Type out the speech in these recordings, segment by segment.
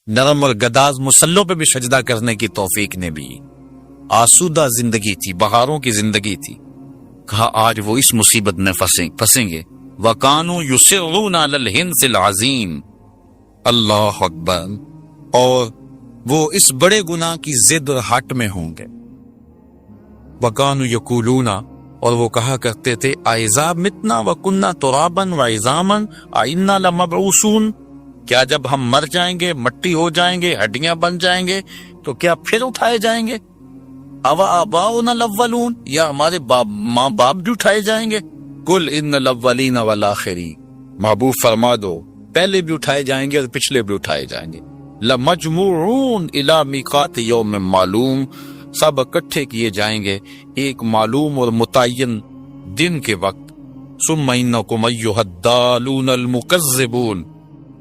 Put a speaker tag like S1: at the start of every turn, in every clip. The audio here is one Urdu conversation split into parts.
S1: نرم اور گداز مسلوں پہ بھی سجدہ کرنے کی توفیق نے بھی. آسودہ زندگی تھی، بہاروں کی زندگی تھی. کہا آج وہ اس مصیبت میں پھنسیں گے. وَكَانُوا يُصِرُّونَ عَلَى الْحِنْثِ الْعَظِيمِ. اللہ اکبر. اور وہ اس بڑے گناہ کی ضد اور ہٹ میں ہوں گے. وَكَانُوا يَقُولُونَ. اور وہ کہا کرتے تھے اَإِذَا مِتْنَا وَكُنَّا تُرَابًا وَعِظَامًا أَإِنَّا لَمَبْعُوثُونَ. کیا جب ہم مر جائیں گے، مٹی ہو جائیں گے، ہڈیاں بن جائیں گے تو کیا پھر اٹھائے جائیں گے؟ اَوَ آبَاؤُنَا الْأَوَّلُونَ. یا ہمارے ماں باپ بھی اٹھائے جائیں گے؟ قُلْ إِنَّ الْأَوَّلِينَ وَالْآخِرِينَ. محبوب فرما دو پہلے بھی اٹھائے جائیں گے اور پچھلے بھی اٹھائے جائیں گے. لَمَجْمُوعُونَ إِلَى مِيقَاتِ يَوْمٍ مَّعْلُومٍ. سب اکٹھے کیے جائیں گے ایک معلوم اور متعین دن کے وقت. ثُمَّ إِنَّكُمْ أَيُّهَا الضَّالُونَ الْمُكَذِّبُونَ.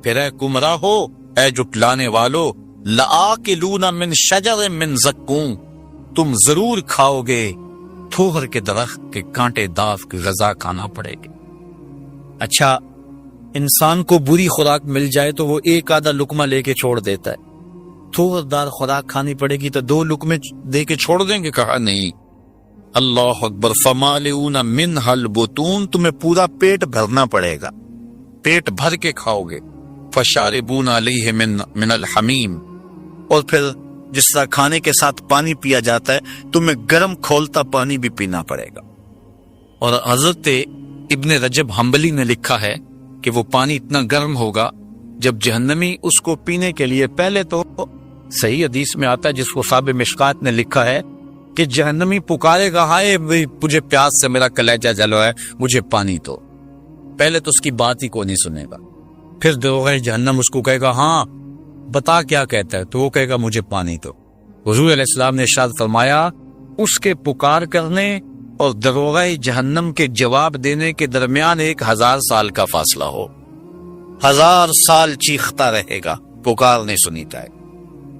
S1: پھر اے گمراہو، اے جھٹلانے والو، لَآكِلُونَ مِن شَجَرٍ مِّن زَقُّومٍ. تم ضرور کھاؤ گے تھوہر کے درخت کے کانٹے دار کی غذا کھانا پڑے گی. اچھا، انسان کو بری خوراک مل جائے تو وہ ایک آدھا لقمہ لے کے چھوڑ دیتا ہے. تھوہر دار خوراک کھانی پڑے گی تو 2 لقمے دے کے چھوڑ دیں گے؟ کہا نہیں. اللہ اکبر. فَمَالِئُونَ مِنْهَا الْبُطُونَ. تمہیں پورا پیٹ بھرنا پڑے گا، پیٹ بھر کے کھاؤ گے. فَشَارِبُونَ عَلَيْهِ مِنَ الْحَمِيمِ. اور پھر جس طرح کھانے کے ساتھ پانی پیا جاتا ہے تمہیں گرم کھولتا پانی بھی پینا پڑے گا. اور حضرت ابن رجب حنبلی نے لکھا ہے کہ وہ پانی اتنا گرم ہوگا جب جہنمی اس کو پینے کے لیے، پہلے تو صحیح حدیث میں آتا ہے جس کو صاحب مشکات نے لکھا ہے کہ جہنمی پکارے گا ہائے مجھے پیاس سے میرا کلیجہ جلو ہے، مجھے پانی تو. پہلے تو اس کی بات ہی کو نہیں سنے گا. پھر دروغ جہنم اس کو کہے گا ہاں بتا کیا کہتا ہے، تو وہ کہے گا مجھے پانی تو. حضور علیہ السلام نے ارشاد فرمایا اس کے پکار کرنے اور دروغ جہنم کے جواب دینے کے درمیان 1000 سال کا فاصلہ ہو. 1000 سال چیختا رہے گا، پکار نہیں سنی جائے.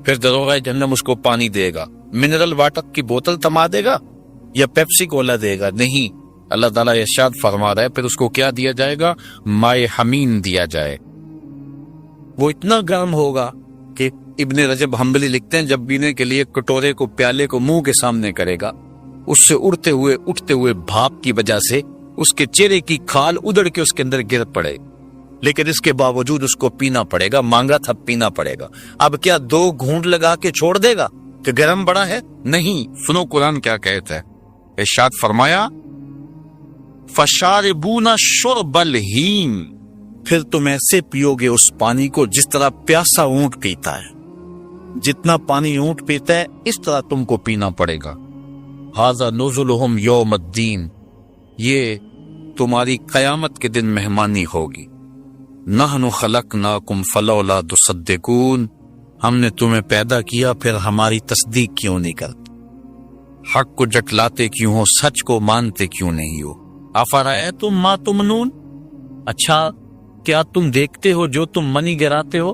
S1: پھر دروغ جہنم اس کو پانی دے گا. منرل واٹر کی بوتل تھما دے گا یا پیپسی کولا دے گا؟ نہیں. اللہ تعالیٰ ارشاد فرما رہا ہے پھر اس کو کیا دیا جائے گا؟ مائے حمیم دیا جائے. وہ اتنا گرم ہوگا کہ ابن رجب حنبلی لکھتے ہیں جب پینے کے لیے کٹورے کو، پیالے کو منہ کے سامنے کرے گا، اس سے اٹھتے ہوئے بھاپ کی وجہ سے اس کے چہرے کی کھال ادڑ کے اس کے اندر گر پڑے. لیکن اس کے باوجود اس کو پینا پڑے گا، مانگا تھا پینا پڑے گا. اب کیا 2 گھونٹ لگا کے چھوڑ دے گا کہ گرم بڑا ہے؟ نہیں. سنو قرآن کیا کہتا ہے. ارشاد فرمایا فَشَارِبُونَ شُرْبَ الْہِیمِ. پھر تم ایسے پیو گے اس پانی کو جس طرح پیاسا اونٹ پیتا ہے. جتنا پانی اونٹ پیتا ہے اس طرح تم کو پینا پڑے گا. ھذا نزلہم یوم الدین. یہ تمہاری قیامت کے دن مہمانی ہوگی. نحن خلقناکم فلولا تصدقون. ہم نے تمہیں پیدا کیا پھر ہماری تصدیق کیوں نہیں کرتے؟ حق کو جٹلاتے کیوں ہو، سچ کو مانتے کیوں نہیں ہو؟ افرأیتم ما تمنون. اچھا کیا تم دیکھتے ہو جو تم منی گراتے ہو؟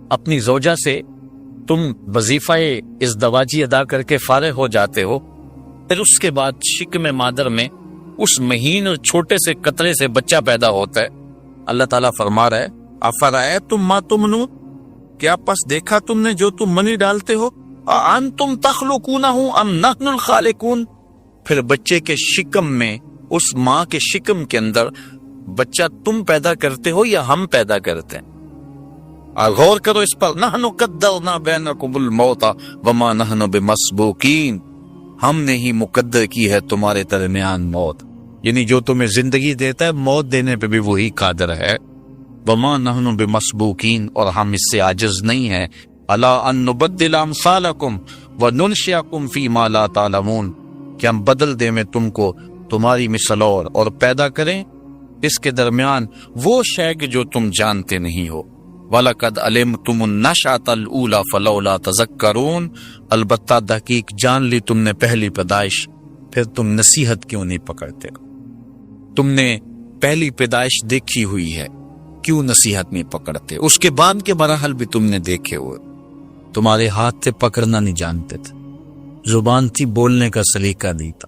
S1: اپنی زوجہ سے تم وظیفہ ازدواجی ادا کر کے فارغ ہو جاتے ہو، پھر اس کے بعد شکم مادر میں اس مہین اور چھوٹے سے قطرے سے بچہ پیدا ہوتا ہے. اللہ تعالیٰ فرما رہا ہے افرأیتم ما تمنون. کیا پس دیکھا تم نے جو تم منی ڈالتے ہو؟ انتم تخلقونہ ام نحن الخالقون. پھر بچے کے شکم میں، اس ماں کے شکم کے اندر بچہ تم پیدا کرتے ہو یا ہم پیدا کرتے ہیں؟ غور کرو اس پر. نحن قدرنا بینکم الموت وما نحن بمسبوقین. ہم نے ہی مقدر کی ہے تمہارے درمیان موت، یعنی جو تمہیں زندگی دیتا ہے موت دینے پہ بھی وہی قادر ہے. وما نحن بمسبوقین. اور ہم اس سے عاجز نہیں ہیں. الا ان نبدل امثالکم وننشئکم فیما لا تعلمون. کہ ہم بدل دیں میں تم کو تمہاری مثل اور پیدا کریں اس کے درمیان وہ شے کہ جو تم جانتے نہیں ہو. وَلَقَدْ عَلِمْتُمُ النَّشْأَةَ الْأُولَى فَلَوْلَا تَذَكَّرُونَ. البتہ تحقیق جان لی تم نے پہلی پیدائش، پھر تم نصیحت کیوں نہیں پکڑتے؟ تم نے پہلی پیدائش دیکھی ہوئی ہے، کیوں نصیحت نہیں پکڑتے؟ اس کے بعد کے مراحل بھی تم نے دیکھے ہوئے. تمہارے ہاتھ سے پکڑنا نہیں جانتے تھے، زبان تھی بولنے کا سلیقہ نہیں تھا،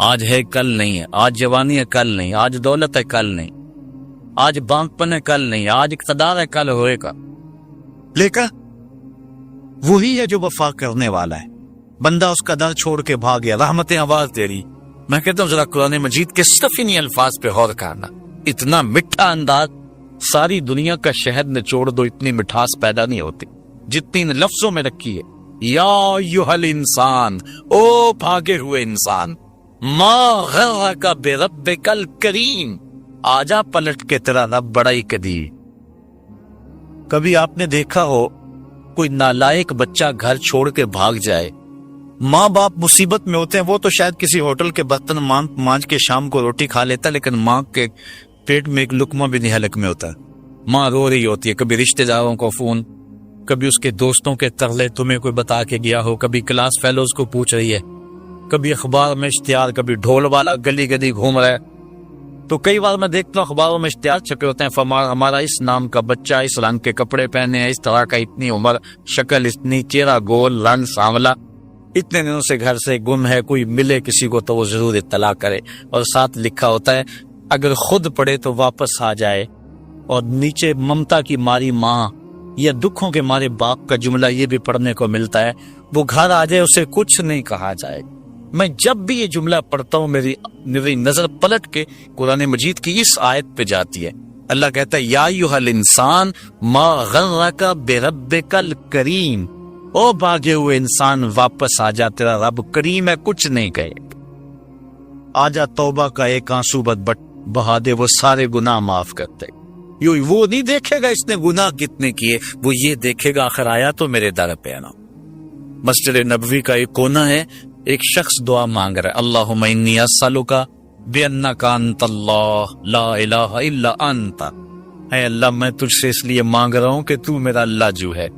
S1: آج ہے کل نہیں ہے، آج جوانی ہے کل نہیں، آج دولت ہے کل نہیں، آج بانکپن ہے کل نہیں، آج اقتدار ہے کل ہوئے گا. لیکن وہی ہے جو وفا کرنے والا ہے. بندہ اس کا در چھوڑ کے بھاگ گیا، رحمتیں آواز دے رہی. میں کہتا ہوں ذرا قرآن مجید کے صرف انہی الفاظ پہ غور کرنا. اتنا میٹھا انداز، ساری دنیا کا شہد نچوڑ دو اتنی مٹھاس پیدا نہیں ہوتی جتنی ان لفظوں میں رکھی ہے. یا ایھا الانسان، او بھاگے ہوئے انسان، ما غرک بربک الکریم، آجا پلٹ کے تیرا رب بڑا ہی قدیر. کبھی آپ نے دیکھا ہو کوئی نالائق بچہ گھر چھوڑ کے بھاگ جائے؟ ماں باپ مصیبت میں ہوتے ہیں، وہ تو شاید کسی ہوٹل کے برتن مانج کے شام کو روٹی کھا لیتا، لیکن ماں کے پیٹ میں ایک لقمہ بھی نہیں حلق میں ہوتا. ماں رو رہی ہوتی ہے، کبھی رشتہ داروں کو فون، کبھی اس کے دوستوں کے ترلے تمہیں کوئی بتا کے گیا ہو، کبھی کلاس فیلوز کو پوچھ رہی ہے، کبھی اخبار میں اشتہار، کبھی ڈھول والا گلی گلی گھوم رہا ہے. تو کئی بار میں دیکھتا ہوں اخباروں میں اشتہار چھپے ہوتے ہیں، ہمارا اس نام کا بچہ، اس رنگ کے کپڑے پہنے ہیں، اس طرح کا، اتنی عمر، شکل اتنی، چہرہ گول، رنگ سانولا، اتنے دنوں سے گھر سے گم ہے، کوئی ملے کسی کو تو وہ ضرور اطلاع کرے. اور ساتھ لکھا ہوتا ہے اگر خود پڑھے تو واپس آ جائے. اور نیچے ممتا کی ماری ماں یا دکھوں کے مارے باپ کا جملہ یہ بھی پڑھنے کو ملتا ہے، وہ گھر آ جائے اسے کچھ نہیں کہا جائے. میں جب بھی یہ جملہ پڑھتا ہوں میری نظر پلٹ کے قرآن مجید کی اس آیت پہ جاتی ہے. اللہ کہتا ہے یا ایھا الانسان ما غرک بربک الکریم، او بھاگے ہوئے انسان واپس آ جا، تیرا رب کریم ہے، کچھ نہیں کہے. آجا توبہ کا ایک آنسو بہا دے، وہ سارے گناہ معاف کرتے. وہ نہیں دیکھے گا اس نے گناہ کتنے کیے، وہ یہ دیکھے گا آخر آیا تو میرے در پہ نا. مسجد نبوی کا ایک کونا ہے، ایک شخص دعا مانگ رہا ہے، اللہم انی اسألک بانک انت اللہ لا الہ الا انت. اے اللہ میں تجھ سے اس لیے مانگ رہا ہوں کہ تو میرا اللہ جو ہے،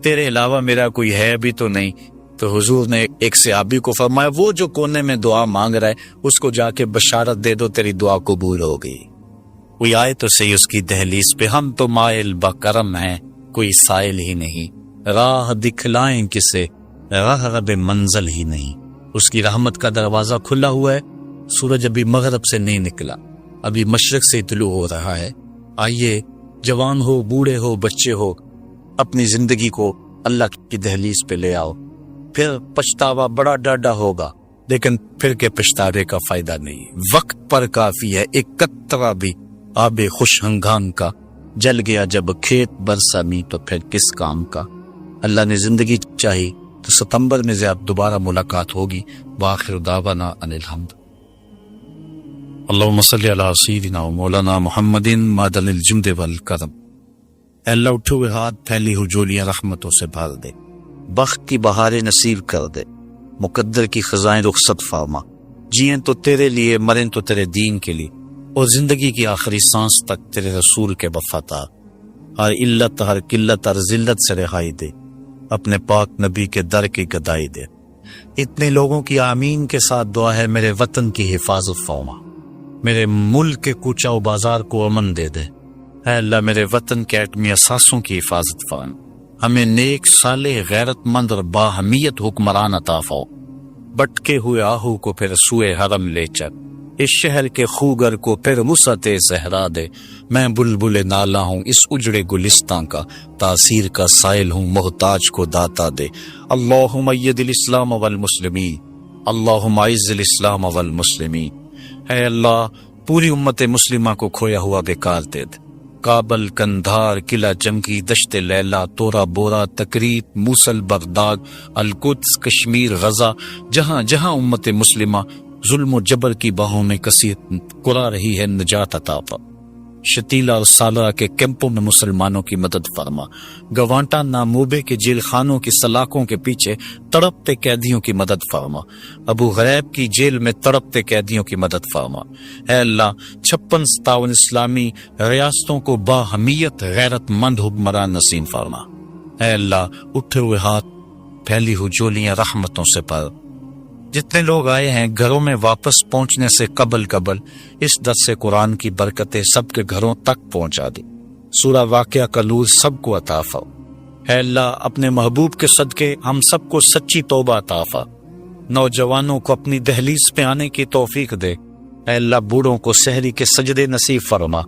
S1: تیرے علاوہ میرا کوئی ہے بھی تو نہیں. تو حضور نے ایک صحابی کو فرمایا وہ جو کونے میں دعا مانگ رہا ہے اس کو جا کے بشارت دے دو تیری دعا قبول ہو گئی. کوئی آئے تو صحیح اس کی دہلیز پہ، ہم تو مائل بکرم ہیں، کوئی سائل ہی نہیں، راہ دکھلائیں کسے، راہ رب منزل ہی نہیں. اس کی رحمت کا دروازہ کھلا ہوا ہے، سورج ابھی مغرب سے نہیں نکلا، ابھی مشرق سے طلوع ہو رہا ہے. آئیے جوان ہو، بوڑھے ہو، بچے ہو، اپنی زندگی کو اللہ کی دہلیز پہ لے آؤ. پھر پچھتاوا بڑا ڈاڈا ہوگا، لیکن پھر کے پچھتاوے کا فائدہ نہیں. وقت پر کافی ہے، ایک قطرہ بھی آب خوش ہنگام کا جل گیا جب کھیت برسا می تو پھر کس کام کا. اللہ نے زندگی چاہی تو ستمبر میں سے دوبارہ ملاقات ہوگی. وآخر دعوانا ان الحمد. اللہم صلی علی سیدنا و مولانا محمد معدن الجود والکرم. اے اللہ اٹھے ہوئے ہاتھ، پھیلی ہوئی جولیاں رحمتوں سے بھر دے، بخت کی بہاریں نصیب کر دے، مقدر کی خزائیں رخصت فرما. جیئیں تو تیرے لیے، مریں تو تیرے دین کے لیے، اور زندگی کی آخری سانس تک تیرے رسول کے وفادار. ہر علت، ہر قلت، ہر ذلت سے رہائی دے، اپنے پاک نبی کے در کی گدائی دے. اتنے لوگوں کی آمین کے ساتھ دعا ہے میرے وطن کی حفاظت فرما، میرے ملک کے کوچہ و بازار کو امن دے دے. اے اللہ میرے وطن کے ایٹمی اثاثوں کی حفاظت فرما، ہمیں نیک، صالح، غیرت مند اور باہمیت حکمران عطا فرما. بٹکے ہوئے آہو کو پھر سوئے حرم لے چل، اس شہر کے خوگر کو پھر وسعت صحرا دے. میں بلبل نالا ہوں اس اجڑے گلستان کا، تاثیر کا سائل ہوں محتاج کو داتا دے. اللہم اید الاسلام والمسلمین، اللہم اعز الاسلام والمسلمین. اے اللہ پوری امت مسلمہ کو کھویا ہوا بیکار دے دے. کابل، کندھار، قلعہ جنگی، دشت لیلا، تورا بورا، تکریت، موصل، بغداد، القدس، کشمیر، غزہ، جہاں جہاں امت مسلمہ ظلم و جبر کی باہوں میں کسی کرا رہی ہے، نجات عطا فرما. شتیلا اور سالرہ کے کیمپوں میں مسلمانوں کی مدد فرما. گوانٹا ناموبے کے جیل خانوں کی سلاخوں کے پیچھے تڑپتے قیدیوں کی مدد فرما. ابو غریب کی جیل میں تڑپتے قیدیوں کی مدد فرما. اے اللہ 56-57 اسلامی ریاستوں کو باہمیت غیرت مند حکمران نصیب فرما. اے اللہ اٹھے ہوئے ہاتھ، پھیلی ہوئی جولیاں رحمتوں سے پر. جتنے لوگ آئے ہیں گھروں میں واپس پہنچنے سے قبل اس درس قرآن کی برکتیں سب کے گھروں تک پہنچا دی. سورہ واقعہ کا نور سب کو عطا فرما. اے اللہ اپنے محبوب کے صدقے ہم سب کو سچی توبہ عطا فرما. نوجوانوں کو اپنی دہلیز پہ آنے کی توفیق دے۔ اے اللہ بوڑھوں کو سحری کے سجدے نصیب فرما،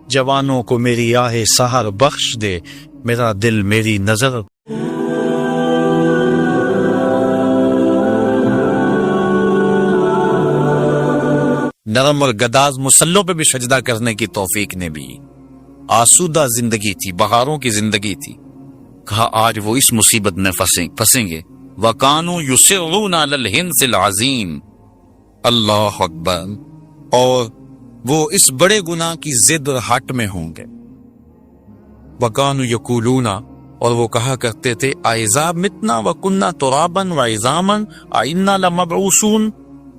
S1: جوانوں کو میری آہ سحر بخش دے، میرا دل میری نظر نرم اور گداز مسلوں پہ بھی سجدہ کرنے کی توفیق نے بھی۔ آسودہ زندگی تھی، بہاروں کی زندگی تھی، کہا آج وہ اس مصیبت میں پھنسیں گے۔ وَكَانُوا يُصِرُّونَ عَلَى الْحِنْثِ الْعَظِيمِ، اللہ اکبر، اور وہ اس بڑے گناہ کی ضد اور ہٹ میں ہوں گے۔ وَكَانُوا يَقُولُونَ، اور وہ کہا کرتے تھے أَإِذَا مِتْنَا وَكُنَّا تُرَابًا وَعِظَامًا أَإِنَّا لَمَبْعُوثُونَ،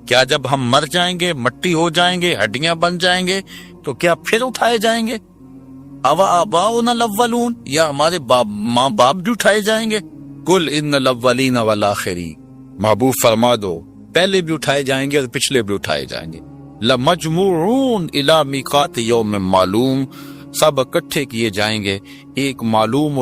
S1: کیا جب ہم مر جائیں گے، مٹی ہو جائیں گے، ہڈیاں بن جائیں گے تو کیا پھر اٹھائے جائیں گے؟ اَوَ آبَاؤُنَا الْأَوَّلُونَ، یا ہمارے ماں باپ بھی اٹھائے جائیں گے؟ قُلْ إِنَّ الْأَوَّلِينَ وَالْآخِرِينَ، محبوب فرما دو پہلے بھی اٹھائے جائیں گے اور پچھلے بھی اٹھائے جائیں گے۔ لَمَجْمُوعُونَ إِلَى مِيقَاتِ يَوْمٍ مَّعْلُومٍ، سب اکٹھے کیے جائیں گے ایک معلوم اور